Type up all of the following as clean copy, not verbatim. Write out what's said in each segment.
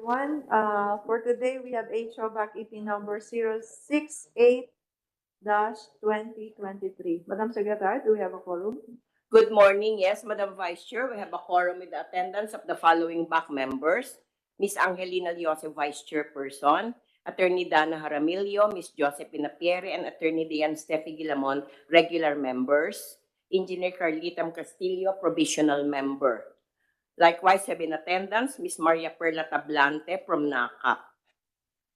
everyone. For today, we have HO-BAC-EP number 068-2023. Madam Secretary, do we have a quorum? Good morning. Yes, Madam Vice Chair, we have a quorum with the attendance of the following BAC members: Ms. Angelina Joseph, Vice Chairperson; Attorney Dana Jaramillo, Ms. Josephine Pierre, and Attorney Diane Steffi Gilamon, regular members; Engineer Carlitam Castillo, provisional member. Likewise, have in attendance Ms. Maria Perla Tablante from NACAP.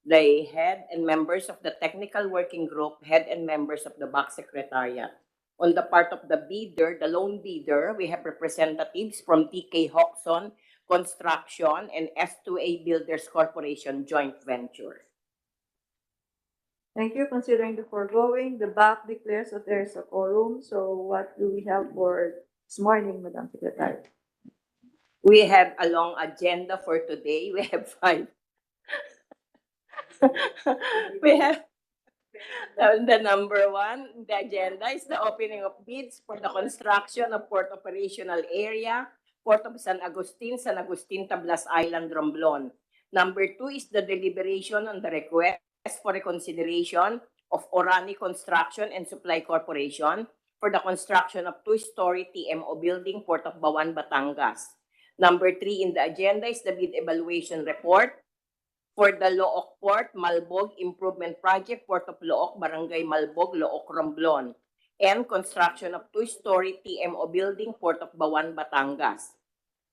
The head and members of the technical working group, head and members of the BAC Secretariat. On the part of the bidder, the loan bidder, we have representatives from TK Hodgson Construction and S2A Builders Corporation joint venture. Thank you. Considering the foregoing, the BAC declares that there is a quorum. So what do we have for this morning, Madam Secretary? We have a long agenda for today. We have 5. We have the number 1, the agenda is the opening of bids for the construction of Port Operational Area, Port of San Agustin, Tablas Island, Romblon. Number 2 is the deliberation on the request for reconsideration of Orani Construction and Supply Corporation for the construction of 2-story TMO building, Port of Bawan, Batangas. Number 3 in the agenda is the bid evaluation report for the Looc Port Malbog Improvement Project, Port of Looc, Barangay Malbog, Looc, Romblon, and construction of 2-story TMO building, Port of Bawan, Batangas.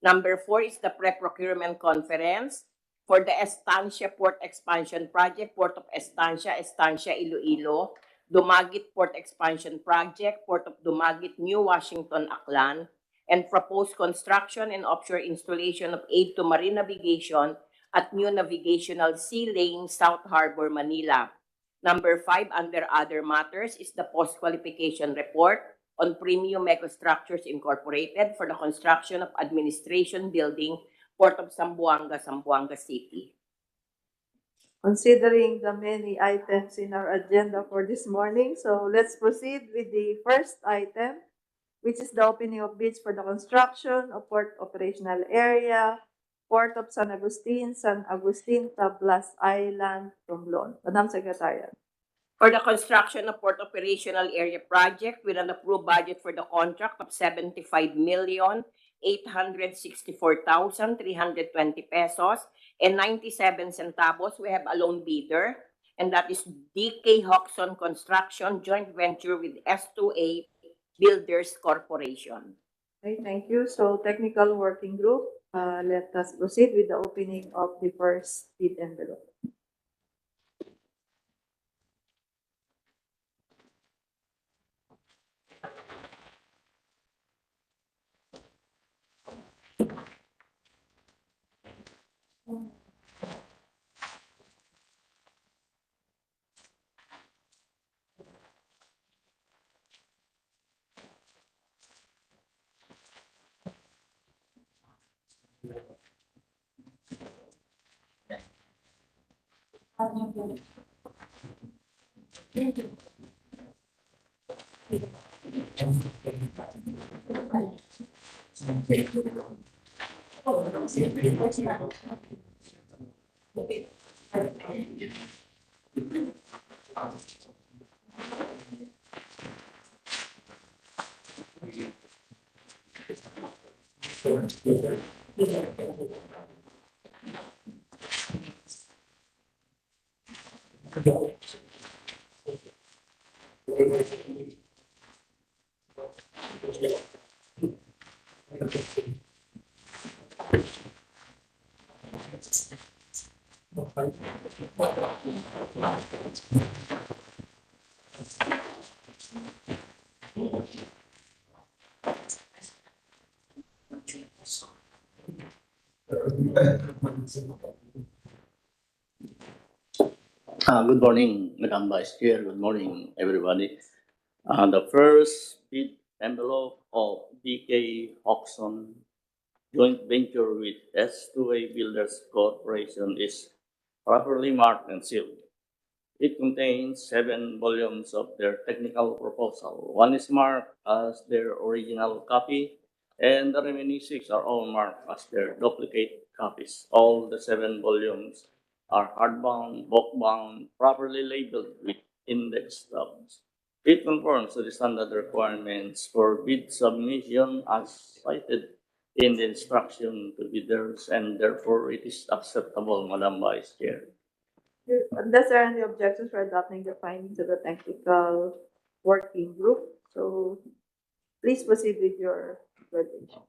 Number 4 is the pre-procurement conference for the Estancia Port Expansion Project, Port of Estancia, Iloilo, Dumaguete Port Expansion Project, Port of Dumaguete, New Washington, Aklan, and proposed construction and offshore installation of aid to marine navigation at New Navigational Sea Lane, South Harbor, Manila. Number 5, under other matters, is the post-qualification report on Premium Megastructures Incorporated for the construction of administration building, Port of Zamboanga, Zamboanga City. Considering the many items in our agenda for this morning, so let's proceed with the first item, which is the opening of bids for the construction of Port Operational Area, Port of San Agustin, Tablas Island, Romblon. Madam Secretary. For the construction of Port Operational Area project with an approved budget for the contract of 75,864,320 pesos and 97 centavos, we have a loan bidder, and that is DK Hodgson Construction joint venture with S2A Builders Corporation. Okay, thank you. So technical working group, let us proceed with the opening of the first bid envelope. Good morning, Madam Vice Chair. Good morning, everybody. The first bid envelope of DK Hodgson joint venture with S2A Builders Corporation is properly marked and sealed. It contains 7 volumes of their technical proposal. 1 is marked as their original copy, and the remaining 6 are all marked as their duplicate copies. All the 7 volumes are hardbound, bookbound, properly labeled with index stubs. It conforms to the standard requirements for bid submission as cited in the instruction to bidders, and therefore it is acceptable, Madam Vice Chair. Unless there are any objections for adopting the findings of the technical working group, so please proceed with your presentation.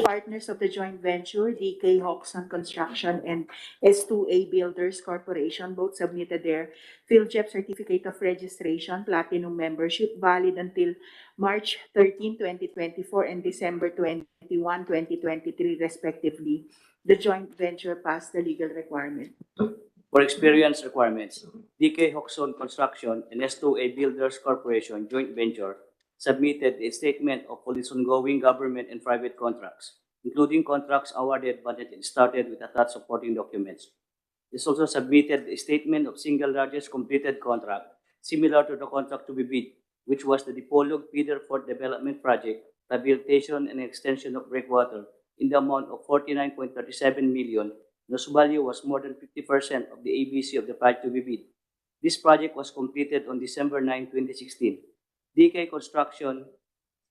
Partners of the joint venture, DK Hoxton Construction and S2A Builders Corporation, both submitted their PhilJEP Certificate of Registration Platinum Membership valid until March 13, 2024 and December 21, 2023 respectively. The joint venture passed the legal requirement. For experience requirements, DK Hoxton Construction and S2A Builders Corporation joint venture submitted a statement of all its ongoing government and private contracts, including contracts awarded but not started with attached supporting documents. This also submitted a statement of single largest completed contract similar to the contract to be bid, which was the Dipolog Feeder Fort Development Project, rehabilitation and extension of breakwater in the amount of 49.37 million, whose value was more than 50% of the ABC of the project to be bid. This project was completed on December 9, 2016. DK Construction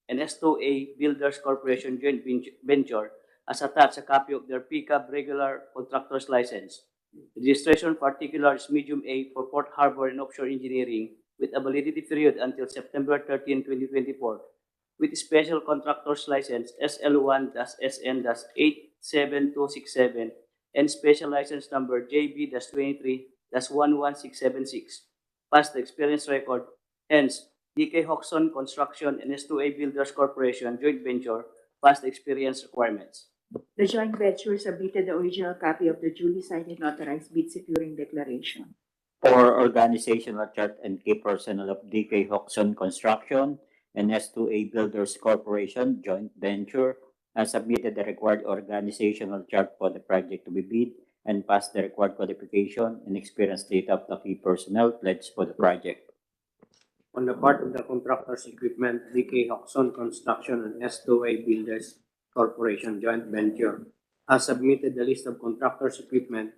and S2A Builders Corporation joint venture has attached a copy of their PCAB regular contractor's license. The registration particular is medium A for Port Harbor and Offshore Engineering with a validity period until September 13, 2024, with special contractor's license SL1-SN-87267 and special license number JB-23-11676. Past the experience record, hence, DK Hoxton Construction and S2A Builders Corporation joint venture past experience requirements. The joint venture submitted the original copy of the duly signed and notarized bid securing declaration. For organizational chart and key personnel of DK Hoxton Construction and S2A Builders Corporation joint venture and submitted the required organizational chart for the project to be bid and passed the required qualification and experience data of the key personnel pledged for the project. On the part of the contractor's equipment, DK Hoxton Construction and S2A Builders Corporation joint venture has submitted the list of contractor's equipment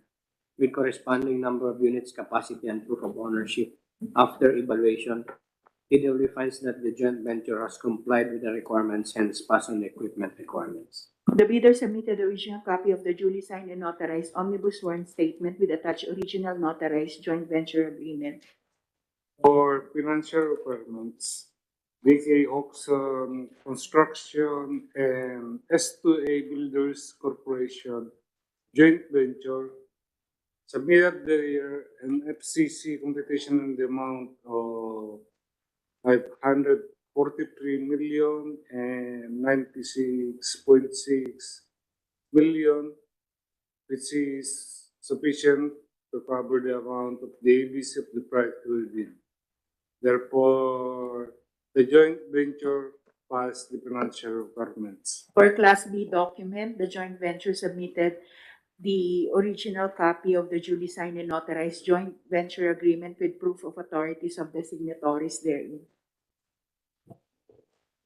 with corresponding number of units, capacity, and proof of ownership. After evaluation, TW finds that the joint venture has complied with the requirements, hence passed on the equipment requirements. The bidder submitted the original copy of the duly signed and notarized omnibus warrant statement with attached original notarized joint venture agreement. For financial requirements, BK Hoxton Construction and S2A Builders Corporation joint venture submitted their FCC computation in the amount of 543,096.6 million, which is sufficient to cover the amount of the ABC of the project within. Therefore, the joint venture passed the financial requirements. For Class B document, the joint venture submitted the original copy of the duly signed and notarized joint venture agreement with proof of authorities of the signatories therein.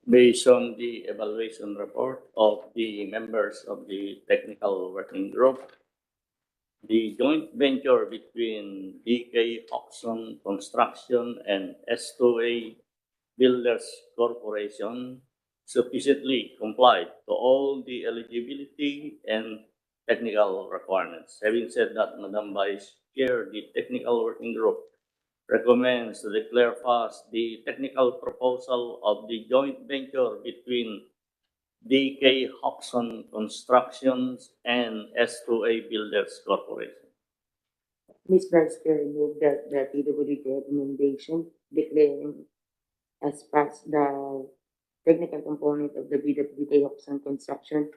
Based on the evaluation report of the members of the technical working group, the joint venture between DK Hoxton Construction and S2A Builders Corporation sufficiently complied to all the eligibility and technical requirements. Having said that, Madam Vice Chair, the technical working group recommends to declare fast the technical proposal of the joint venture between DK Hoxton Constructions and S2A Builders Corporation. Ms. Vice Chair, I move that the PWD recommendation declaring as passed the technical component of the bid of DK Hoxton Construction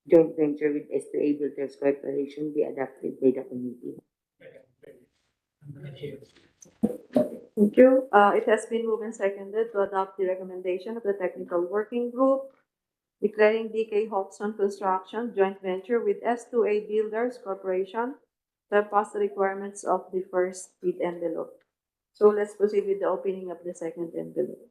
joint venture with S2A Builders Corporation be adopted by the committee. Thank you. It has been moved and seconded to adopt the recommendation of the technical working group declaring DK Hoxton Construction joint venture with S2A Builders Corporation to pass the requirements of the first bid envelope. So let's proceed with the opening of the second envelope.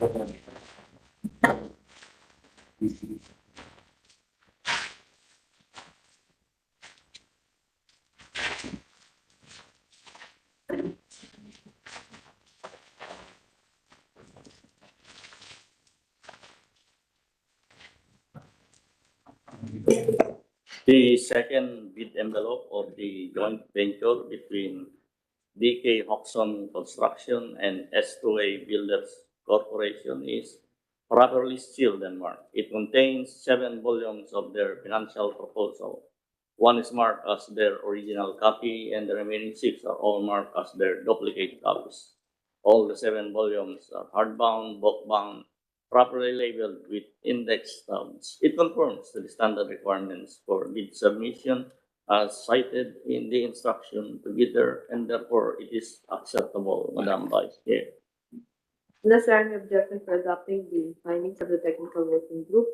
The second bid envelope of the joint venture between BK Hoxon Construction and S2A Builders Corporation is properly sealed and marked. It contains 7 volumes of their financial proposal. One is marked as their original copy, and the remaining 6 are all marked as their duplicate copies. All the 7 volumes are hardbound, bookbound, properly labeled with index stubs. It conforms to the standard requirements for bid submission as cited in the instruction to bidder, and therefore it is acceptable, Madam Vice Chair. Unless there are any objections for adopting the findings of the technical working group,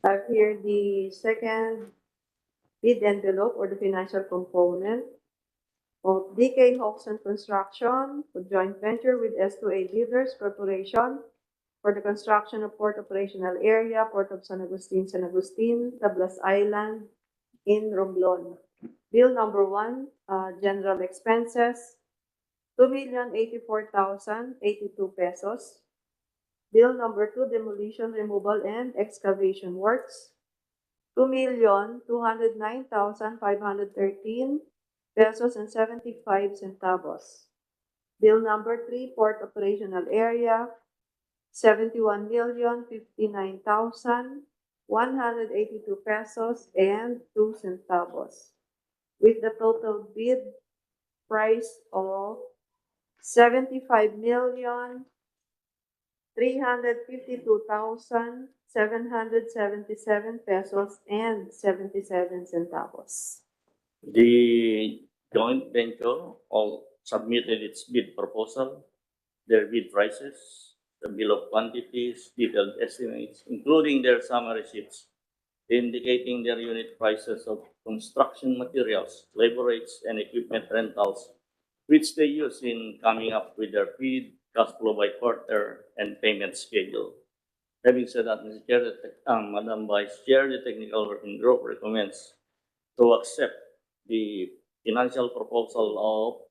I hear the second bid envelope or the financial component of DK Hoxton Construction for joint venture with S2A Builders Corporation for the construction of port operational area, Port of San Agustin, Tablas Island in Romblon. Bill number 1, general expenses, 2,084,082 pesos. Bill number 2, demolition, removal, and excavation works, 2,209,513 pesos and 75 centavos. Bill number 3, port operational area, 71,059,182 pesos and 2 centavos, with the total bid price of 75,352,777 pesos and 77 centavos. The joint venture all submitted its bid proposal, their bid prices, the bill of quantities, detailed estimates, including their summary sheets, indicating their unit prices of construction materials, labor rates, and equipment rentals, which they use in coming up with their bid, cash flow by quarter, and payment schedule. Having said that, Mr. Chair, Madam Vice Chair, the technical working group recommends to accept the financial proposal of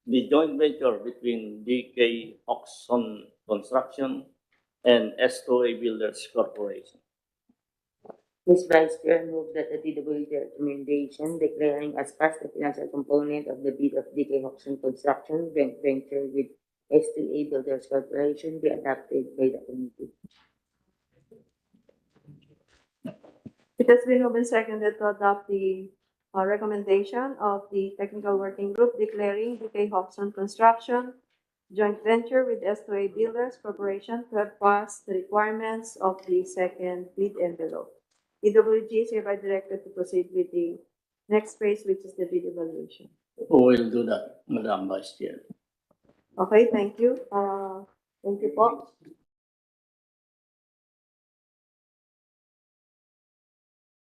the joint venture between DK Oxon Construction and S2A Builders Corporation. Ms. Vice Chair, move that the TWG recommendation declaring as passed the financial component of the bid of DK Hoxton Construction joint venture with S2A Builders Corporation be adopted by the committee. It has been moved and seconded to adopt the recommendation of the technical working group declaring DK Hoxton Construction joint venture with S2A Builders Corporation to have passed the requirements of the second bid envelope. EWG is hereby directed to proceed with the next phase, which is the bid evaluation. Who will do that, Madam Vice Chair? Okay, thank you. Thank you po.